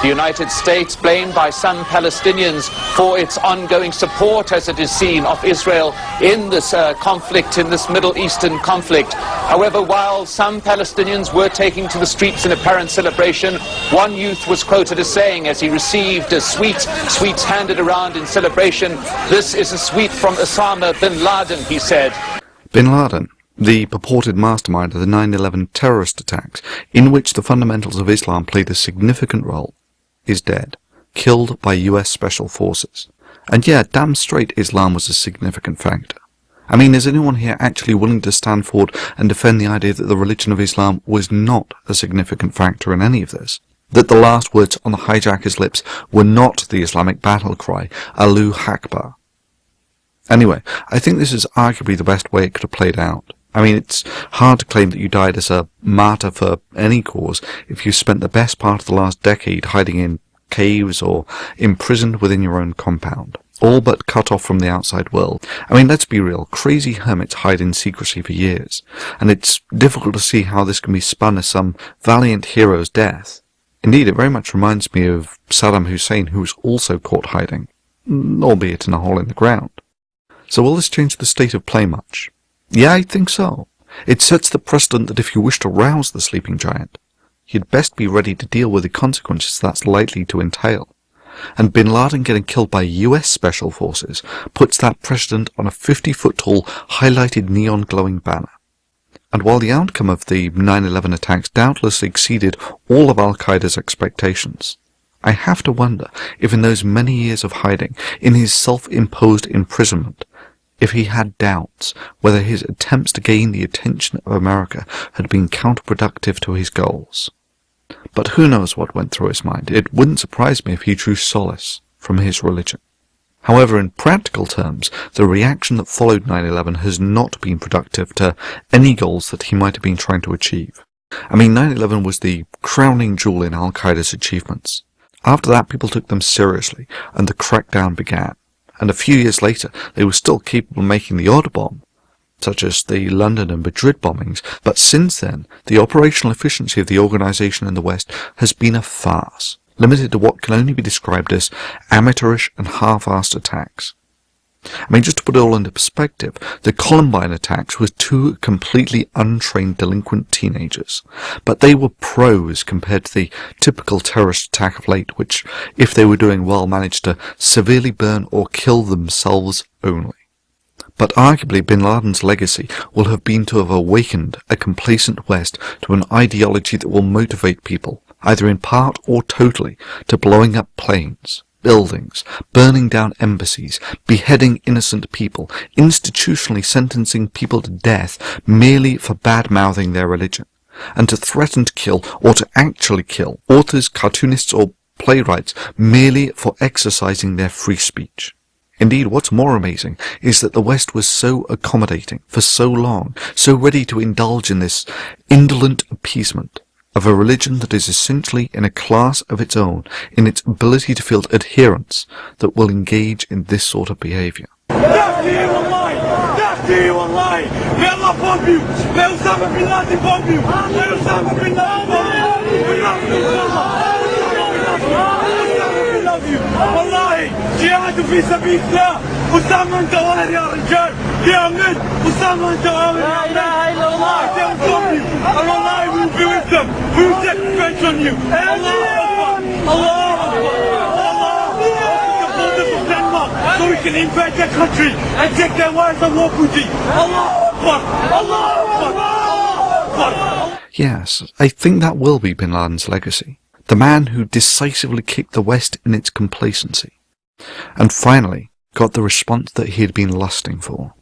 The United States, blamed by some Palestinians for its ongoing support, as it is seen, of Israel in this conflict, in this Middle Eastern conflict. However, while some Palestinians were taking to the streets in apparent celebration, one youth was quoted as saying, as he received a sweets handed around in celebration, "This is a sweet from Osama bin Laden," he said. Bin Laden, the purported mastermind of the 9/11 terrorist attacks, in which the fundamentals of Islam played a significant role, is dead, killed by US Special Forces. And yeah, damn straight Islam was a significant factor. I mean, is anyone here actually willing to stand forward and defend the idea that the religion of Islam was not a significant factor in any of this? That the last words on the hijacker's lips were not the Islamic battle cry, Allahu Akbar? Anyway, I think this is arguably the best way it could have played out. I mean, it's hard to claim that you died as a martyr for any cause if you spent the best part of the last decade hiding in caves or imprisoned within your own compound, all but cut off from the outside world. I mean, let's be real, crazy hermits hide in secrecy for years, and it's difficult to see how this can be spun as some valiant hero's death. Indeed, it very much reminds me of Saddam Hussein, who was also caught hiding, albeit in a hole in the ground. So will this change the state of play much? Yeah, I think so. It sets the precedent that if you wish to rouse the sleeping giant, you'd best be ready to deal with the consequences that's likely to entail. And Bin Laden getting killed by US Special Forces puts that precedent on a 50-foot-tall, highlighted neon-glowing banner. And while the outcome of the 9/11 attacks doubtless exceeded all of Al-Qaeda's expectations, I have to wonder if in those many years of hiding, in his self-imposed imprisonment, if he had doubts whether his attempts to gain the attention of America had been counterproductive to his goals. But who knows what went through his mind? It wouldn't surprise me if he drew solace from his religion. However, in practical terms, the reaction that followed 9/11 has not been productive to any goals that he might have been trying to achieve. I mean, 9/11 was the crowning jewel in Al-Qaeda's achievements. After that, people took them seriously, and the crackdown began. And a few years later, they were still capable of making the odd bomb, such as the London and Madrid bombings, but since then, the operational efficiency of the organisation in the West has been a farce, limited to what can only be described as amateurish and half-assed attacks. I mean, just to put it all into perspective, the Columbine attacks were two completely untrained delinquent teenagers, but they were pros compared to the typical terrorist attack of late, which, if they were doing well, managed to severely burn or kill themselves only. But arguably Bin Laden's legacy will have been to have awakened a complacent West to an ideology that will motivate people, either in part or totally, to blowing up planes, buildings, burning down embassies, beheading innocent people, institutionally sentencing people to death merely for bad-mouthing their religion, and to threaten to kill, or to actually kill, authors, cartoonists, or playwrights merely for exercising their free speech. Indeed, what's more amazing is that the West was so accommodating for so long, so ready to indulge in this indolent appeasement of a religion that is essentially in a class of its own in its ability to field adherents that will engage in this sort of behaviour. Death to you online! Death to you online! May Allah bomb you! May Osama bin Laden bomb you! May Osama bin Laden bomb you! We love you, Osama! We love you! Wallahi! جهاد في سبيل الله! Osama انت واهر يا رجال! يا أمين! Osama انت واهر يا رجال! لا إله إلا الله! They will bomb you! And wallahi we will be with them! We will take revenge on you! Allah Akbar! Allah Akbar! So we can invade their country and take their wives and war booty. Allah Akbar! Allah Akbar! Allah Akbar! Yes, I think that will be Bin Laden's legacy. The man who decisively kicked the West in its complacency, and finally got the response that he had been lusting for.